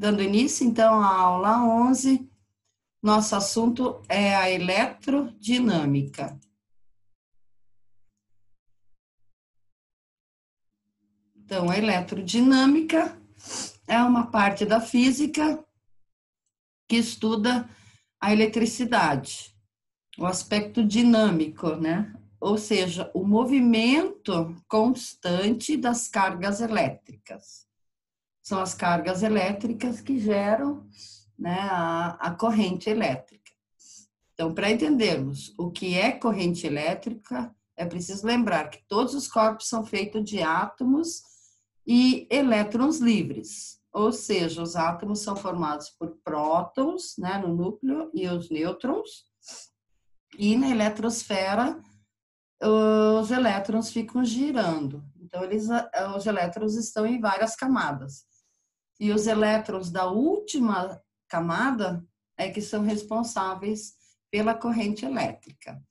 Dando início, então, à aula 11, nosso assunto é a eletrodinâmica. Então, a eletrodinâmica é uma parte da física que estuda a eletricidade, o aspecto dinâmico, né? Ou seja, o movimento constante das cargas elétricas. São as cargas elétricas que geram, né, a corrente elétrica. Então, para entendermos o que é corrente elétrica, é preciso lembrar que todos os corpos são feitos de átomos e elétrons livres, ou seja, os átomos são formados por prótons, né, no núcleo, e os nêutrons, e na eletrosfera os elétrons ficam girando. Então, os elétrons estão em várias camadas. E os elétrons da última camada é que são responsáveis pela corrente elétrica.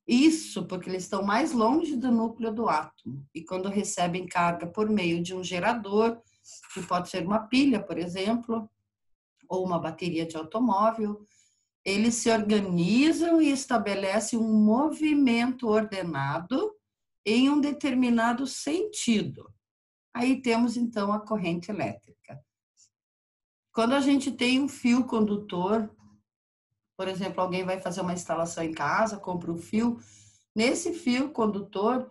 Isso porque eles estão mais longe do núcleo do átomo. E quando recebem carga por meio de um gerador, que pode ser uma pilha, por exemplo, ou uma bateria de automóvel, eles se organizam e estabelecem um movimento ordenado em um determinado sentido. Aí temos, então, a corrente elétrica. Quando a gente tem um fio condutor, por exemplo, alguém vai fazer uma instalação em casa, compra um fio, nesse fio condutor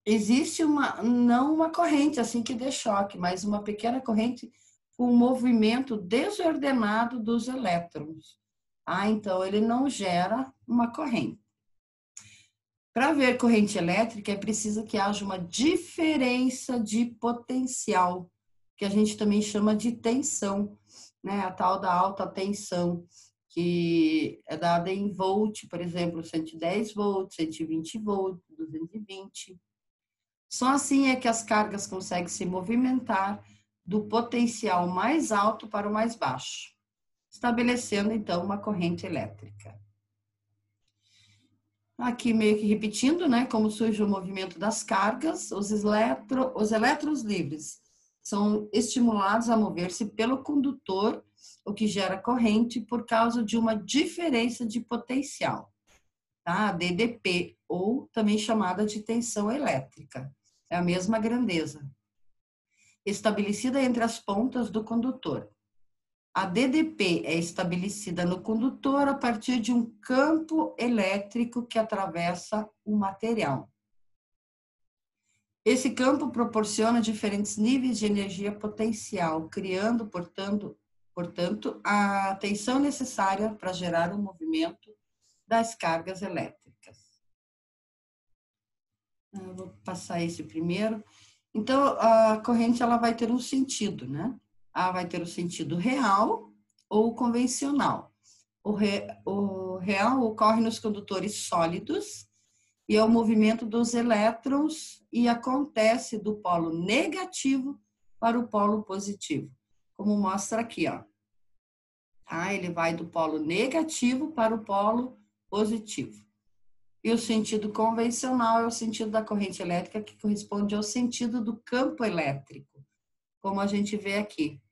existe não uma corrente assim que dê choque, mas uma pequena corrente com um movimento desordenado dos elétrons. Então ele não gera uma corrente. Para ver corrente elétrica é preciso que haja uma diferença de potencial, que a gente também chama de tensão, né? A tal da alta tensão, que é dada em volt, por exemplo, 110 volts, 120 volts, 220. Só assim é que as cargas conseguem se movimentar do potencial mais alto para o mais baixo, estabelecendo então uma corrente elétrica. Aqui meio que repetindo, né, como surge o movimento das cargas, os elétrons livres são estimulados a mover-se pelo condutor, o que gera corrente por causa de uma diferença de potencial, tá? DDP, ou também chamada de tensão elétrica. É a mesma grandeza, estabelecida entre as pontas do condutor. A DDP é estabelecida no condutor a partir de um campo elétrico que atravessa o material. Esse campo proporciona diferentes níveis de energia potencial, criando, portanto, a tensão necessária para gerar o movimento das cargas elétricas. Eu vou passar esse primeiro. Então, a corrente ela vai ter um sentido, né? Ela vai ter o sentido real ou convencional. O real ocorre nos condutores sólidos e é o movimento dos elétrons e acontece do polo negativo para o polo positivo, como mostra aqui, ó. Ele vai do polo negativo para o polo positivo. E o sentido convencional é o sentido da corrente elétrica, que corresponde ao sentido do campo elétrico, como a gente vê aqui,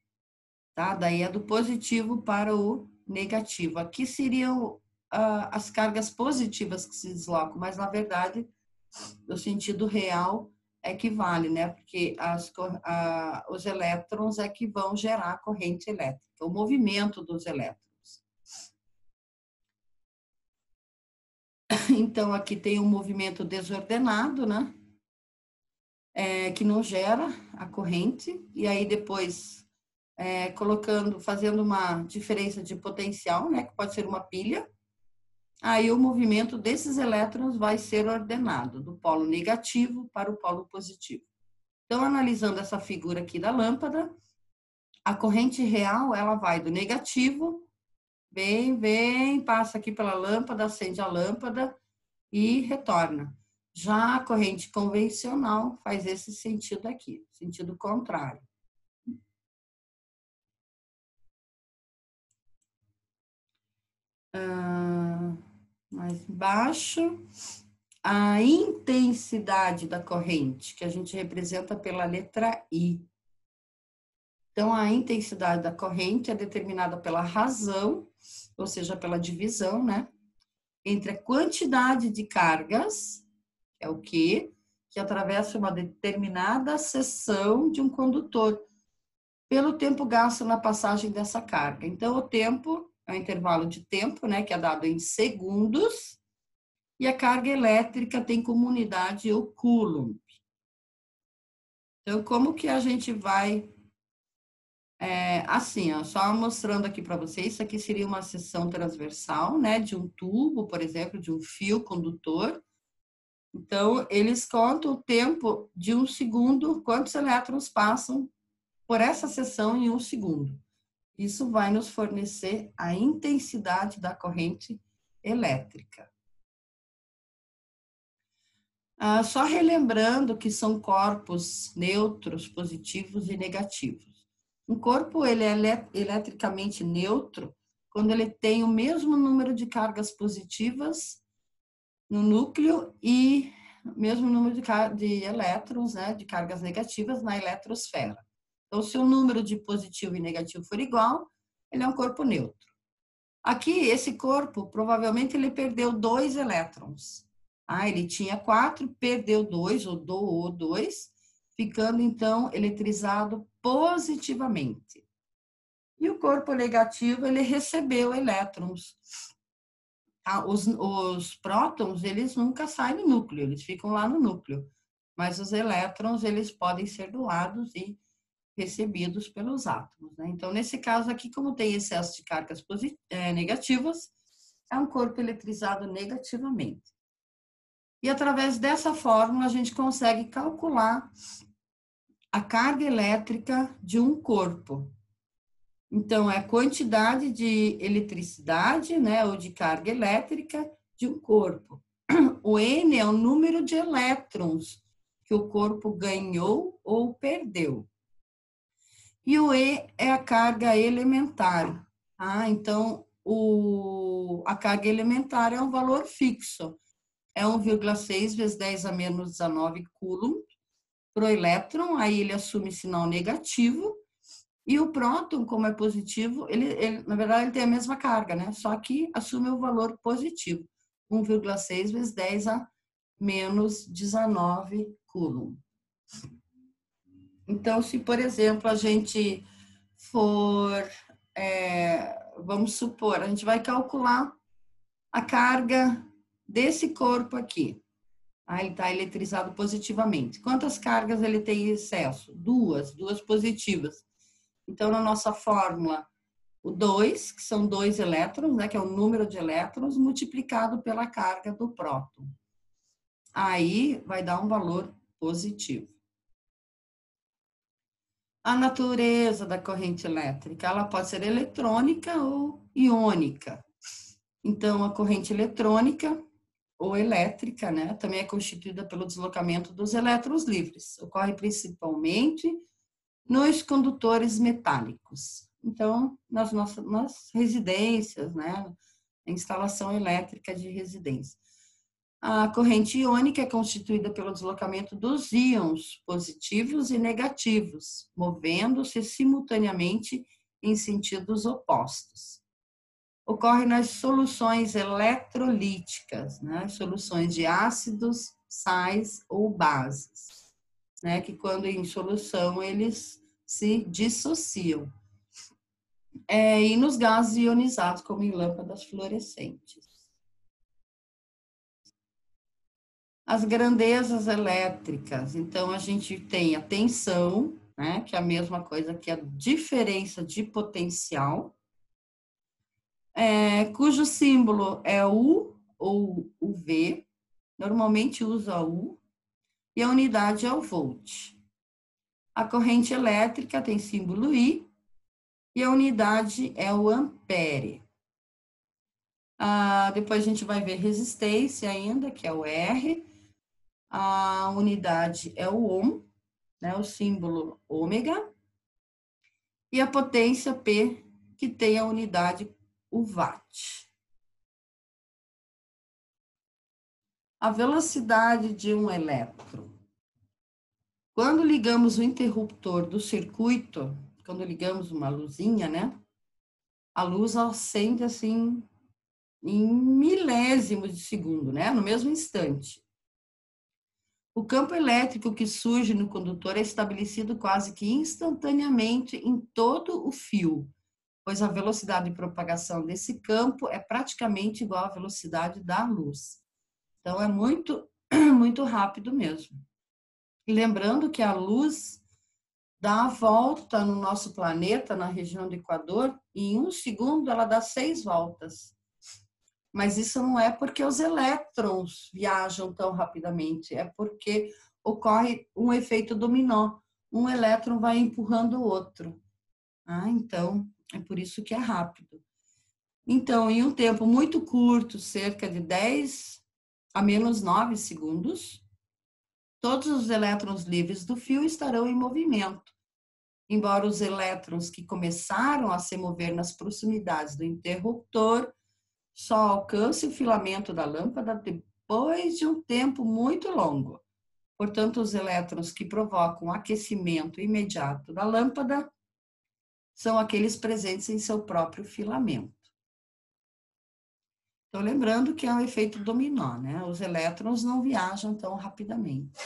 tá? Daí é do positivo para o negativo. Aqui seriam as cargas positivas que se deslocam, mas na verdade o sentido real é que vale, né? Porque os elétrons é que vão gerar a corrente elétrica, o movimento dos elétrons. Então, aqui tem um movimento desordenado, né? Que não gera a corrente, e aí depois fazendo uma diferença de potencial, né? Que pode ser uma pilha. Aí o movimento desses elétrons vai ser ordenado do polo negativo para o polo positivo. Então, analisando essa figura aqui da lâmpada, a corrente real, ela vai do negativo, vem, passa aqui pela lâmpada, acende a lâmpada e retorna. Já a corrente convencional faz esse sentido aqui, sentido contrário. Mais baixo, a intensidade da corrente, que a gente representa pela letra I. Então, a intensidade da corrente é determinada pela razão, ou seja, pela divisão, né? Entre a quantidade de cargas, que é o Q, que atravessa uma determinada seção de um condutor, pelo tempo gasto na passagem dessa carga. Então, o tempo é o intervalo de tempo, né, que é dado em segundos, e a carga elétrica tem como unidade o coulomb. Então, como que a gente vai... assim, ó, só mostrando aqui para vocês, isso aqui seria uma seção transversal, né, de um tubo, por exemplo, de um fio condutor. Então, eles contam o tempo de um segundo, quantos elétrons passam por essa seção em um segundo. Isso vai nos fornecer a intensidade da corrente elétrica. Só relembrando que são corpos neutros, positivos e negativos. Um corpo ele é eletricamente neutro quando ele tem o mesmo número de cargas positivas no núcleo e o mesmo número de elétrons, né, de cargas negativas na eletrosfera. Então, se o número de positivo e negativo for igual, ele é um corpo neutro. Aqui, esse corpo, provavelmente, ele perdeu 2 elétrons. Ele tinha 4, perdeu 2, ou doou 2, ficando, então, eletrizado positivamente. E o corpo negativo, ele recebeu elétrons. Os prótons, eles nunca saem do núcleo, eles ficam lá no núcleo. Mas os elétrons, eles podem ser doados e recebidos pelos átomos, né? Então, nesse caso aqui, como tem excesso de cargas negativas, é um corpo eletrizado negativamente. E através dessa fórmula, a gente consegue calcular a carga elétrica de um corpo. Então, é a quantidade de eletricidade, né, ou de carga elétrica de um corpo. O N é o número de elétrons que o corpo ganhou ou perdeu. E o E é a carga elementar. Então, a carga elementar é um valor fixo. É 1,6 vezes 10 a menos 19 coulomb para o elétron, aí ele assume sinal negativo. E o próton, como é positivo, na verdade, ele tem a mesma carga, né? Só que assume o valor positivo. 1,6 vezes 10 a menos 19 coulomb. Então, se, por exemplo, a gente for, vamos supor, a gente vai calcular a carga desse corpo aqui. Ele está eletrizado positivamente. Quantas cargas ele tem em excesso? Duas positivas. Então, na nossa fórmula, o 2, que são 2 elétrons, né, que é o número de elétrons, multiplicado pela carga do próton. Aí vai dar um valor positivo. A natureza da corrente elétrica, ela pode ser eletrônica ou iônica. Então, a corrente eletrônica ou elétrica, né, também é constituída pelo deslocamento dos elétrons livres. Ocorre principalmente nos condutores metálicos. Então, nas residências, né, a instalação elétrica de residência. A corrente iônica é constituída pelo deslocamento dos íons positivos e negativos, movendo-se simultaneamente em sentidos opostos. Ocorre nas soluções eletrolíticas, né? Soluções de ácidos, sais ou bases, né? Que quando em solução eles se dissociam. E nos gases ionizados, como em lâmpadas fluorescentes. As grandezas elétricas, então a gente tem a tensão, né, que é a mesma coisa que a diferença de potencial, cujo símbolo é U ou UV, normalmente usa U, e a unidade é o volt. A corrente elétrica tem símbolo I, e a unidade é o ampere. Depois a gente vai ver resistência ainda, que é o R, a unidade é o ohm, né, o símbolo ômega, e a potência P, que tem a unidade o watt. A velocidade de um elétron. Quando ligamos o interruptor do circuito, quando ligamos uma luzinha, né? A luz acende assim em milésimos de segundo, né? No mesmo instante. O campo elétrico que surge no condutor é estabelecido quase que instantaneamente em todo o fio, pois a velocidade de propagação desse campo é praticamente igual à velocidade da luz. Então, é muito, muito rápido mesmo. E lembrando que a luz dá a volta no nosso planeta, na região do Equador, e em 1 segundo ela dá 6 voltas. Mas isso não é porque os elétrons viajam tão rapidamente, é porque ocorre um efeito dominó. Um elétron vai empurrando o outro. Então, é por isso que é rápido. Então, em um tempo muito curto, cerca de 10 a menos 9 segundos, todos os elétrons livres do fio estarão em movimento. Embora os elétrons que começaram a se mover nas proximidades do interruptor só alcance o filamento da lâmpada depois de um tempo muito longo. Portanto, os elétrons que provocam o aquecimento imediato da lâmpada são aqueles presentes em seu próprio filamento. Então, lembrando que é um efeito dominó, né? Os elétrons não viajam tão rapidamente.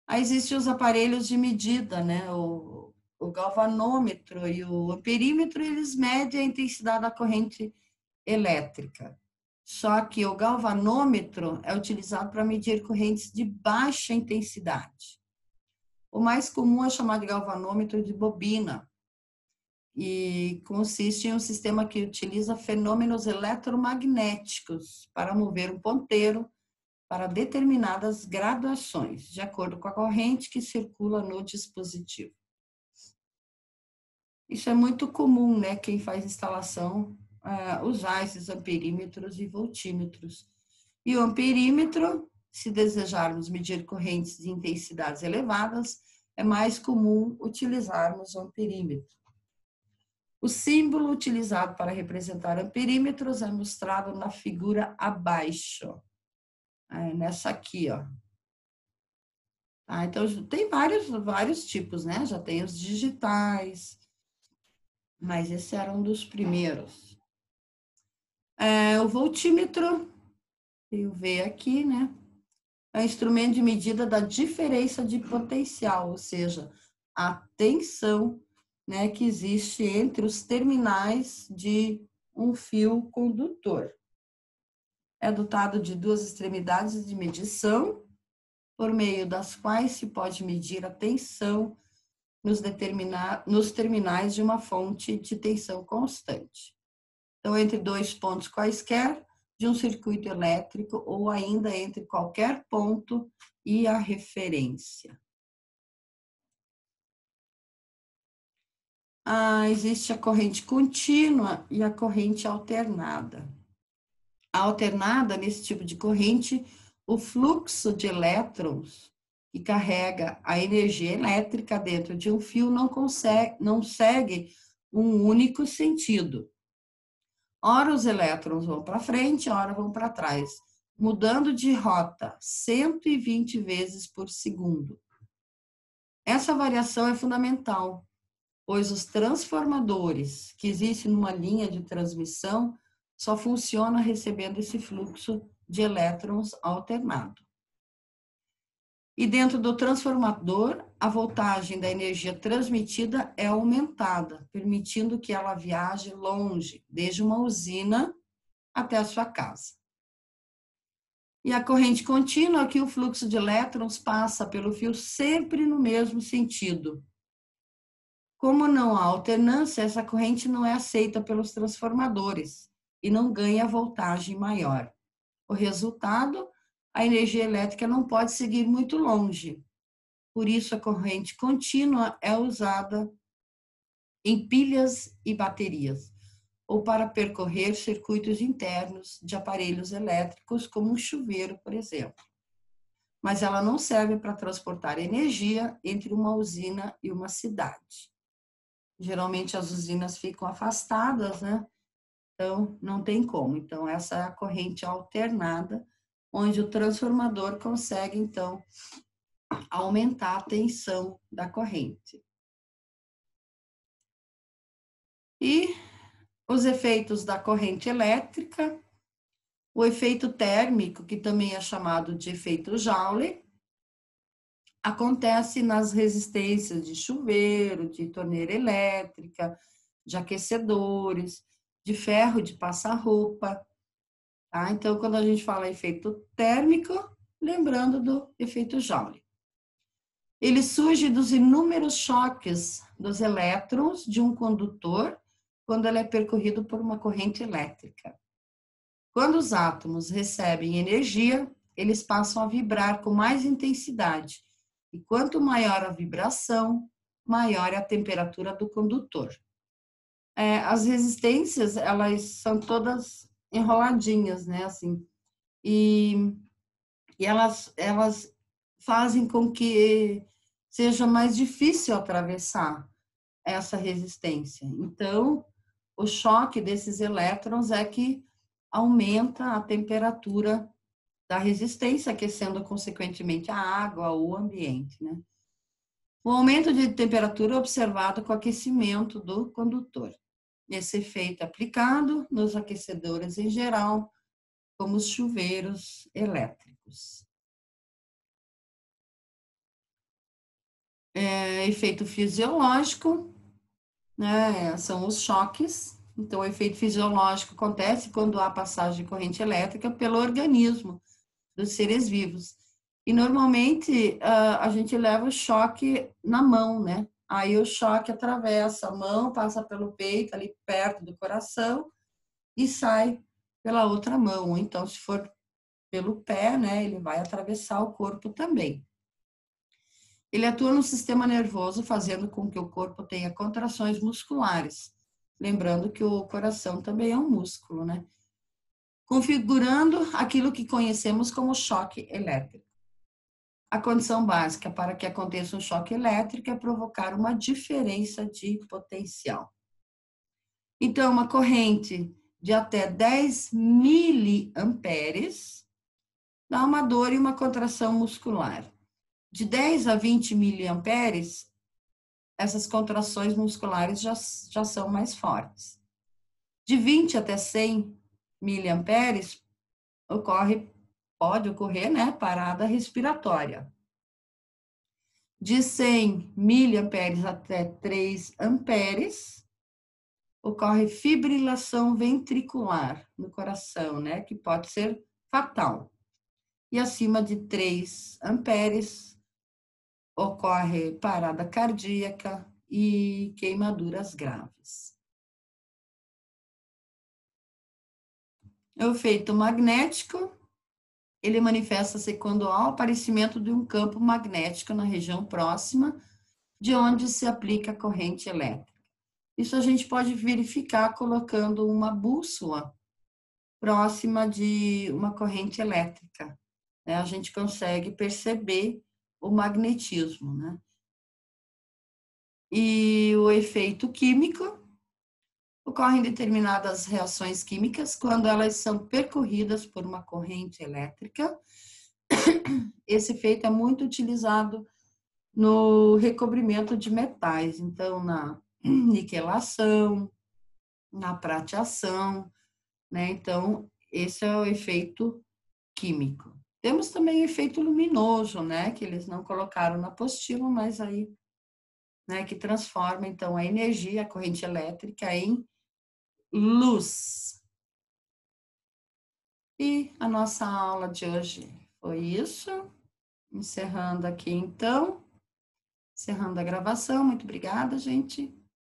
Aí existem os aparelhos de medida, né? O galvanômetro e o amperímetro, eles medem a intensidade da corrente elétrica. Só que o galvanômetro é utilizado para medir correntes de baixa intensidade. O mais comum é chamar de galvanômetro de bobina, e consiste em um sistema que utiliza fenômenos eletromagnéticos para mover um ponteiro para determinadas graduações, de acordo com a corrente que circula no dispositivo. Isso é muito comum, né? Quem faz instalação usar esses amperímetros e voltímetros. E o amperímetro, se desejarmos medir correntes de intensidades elevadas, é mais comum utilizarmos o amperímetro. O símbolo utilizado para representar amperímetros é mostrado na figura abaixo, nessa aqui, ó. Então, tem vários tipos, né? Já tem os digitais, mas esse era um dos primeiros. O voltímetro, eu ver aqui, né? É um instrumento de medida da diferença de potencial, ou seja, a tensão, né, que existe entre os terminais de um fio condutor. É dotado de duas extremidades de medição, por meio das quais se pode medir a tensão nos terminais de uma fonte de tensão constante. Então, entre dois pontos quaisquer de um circuito elétrico ou ainda entre qualquer ponto e a referência. Existe a corrente contínua e a corrente alternada. A alternada, nesse tipo de corrente, o fluxo de elétrons que carrega a energia elétrica dentro de um fio não segue um único sentido. Ora os elétrons vão para frente, ora vão para trás, mudando de rota 120 vezes por segundo. Essa variação é fundamental, pois os transformadores que existem numa linha de transmissão só funcionam recebendo esse fluxo de elétrons alternado. E dentro do transformador, a voltagem da energia transmitida é aumentada, permitindo que ela viaje longe, desde uma usina até a sua casa. E a corrente contínua, aqui o fluxo de elétrons passa pelo fio sempre no mesmo sentido. Como não há alternância, essa corrente não é aceita pelos transformadores e não ganha voltagem maior. O resultado, a energia elétrica não pode seguir muito longe. Por isso, a corrente contínua é usada em pilhas e baterias, ou para percorrer circuitos internos de aparelhos elétricos, como um chuveiro, por exemplo. Mas ela não serve para transportar energia entre uma usina e uma cidade. Geralmente as usinas ficam afastadas, né? Então, não tem como. Então, essa é a corrente alternada, onde o transformador consegue, então, aumentar a tensão da corrente. E os efeitos da corrente elétrica, o efeito térmico, que também é chamado de efeito Joule, acontece nas resistências de chuveiro, de torneira elétrica, de aquecedores, de ferro de passar roupa. Tá? Então, quando a gente fala efeito térmico, lembrando do efeito Joule. Ele surge dos inúmeros choques dos elétrons de um condutor quando ele é percorrido por uma corrente elétrica. Quando os átomos recebem energia, eles passam a vibrar com mais intensidade. E quanto maior a vibração, maior é a temperatura do condutor. As resistências, elas são todas enroladinhas, né, assim, e elas fazem com que seja mais difícil atravessar essa resistência. Então, o choque desses elétrons é que aumenta a temperatura da resistência, aquecendo consequentemente a água ou o ambiente, né? O aumento de temperatura é observado com o aquecimento do condutor. Esse efeito é aplicado nos aquecedores em geral, como os chuveiros elétricos. Efeito fisiológico, né, são os choques. Então, o efeito fisiológico acontece quando há passagem de corrente elétrica pelo organismo dos seres vivos. E, normalmente, a gente leva o choque na mão, né? Aí, o choque atravessa a mão, passa pelo peito, ali perto do coração, e sai pela outra mão. Então, se for pelo pé, né, ele vai atravessar o corpo também. Ele atua no sistema nervoso, fazendo com que o corpo tenha contrações musculares. Lembrando que o coração também é um músculo, né? Configurando aquilo que conhecemos como choque elétrico. A condição básica para que aconteça um choque elétrico é provocar uma diferença de potencial. Então, uma corrente de até 10 miliamperes dá uma dor e uma contração muscular. De 10 a 20 miliamperes, essas contrações musculares já são mais fortes. De 20 até 100 miliamperes, pode ocorrer, né, parada respiratória. De 100 miliamperes até 3 amperes, ocorre fibrilação ventricular no coração, né, que pode ser fatal. E acima de 3 amperes, ocorre parada cardíaca e queimaduras graves. O efeito magnético, ele manifesta-se quando há o aparecimento de um campo magnético na região próxima de onde se aplica a corrente elétrica. Isso a gente pode verificar colocando uma bússola próxima de uma corrente elétrica, né? A gente consegue perceber o magnetismo, né? E o efeito químico, ocorrem determinadas reações químicas quando elas são percorridas por uma corrente elétrica. Esse efeito é muito utilizado no recobrimento de metais, então na niquelação, na prateação, né? Então, esse é o efeito químico. Temos também o efeito luminoso, né? Que eles não colocaram na apostila, mas aí, né? Que transforma, então, a energia, a corrente elétrica em luz. E a nossa aula de hoje foi isso. Encerrando aqui, então. Encerrando a gravação. Muito obrigada, gente.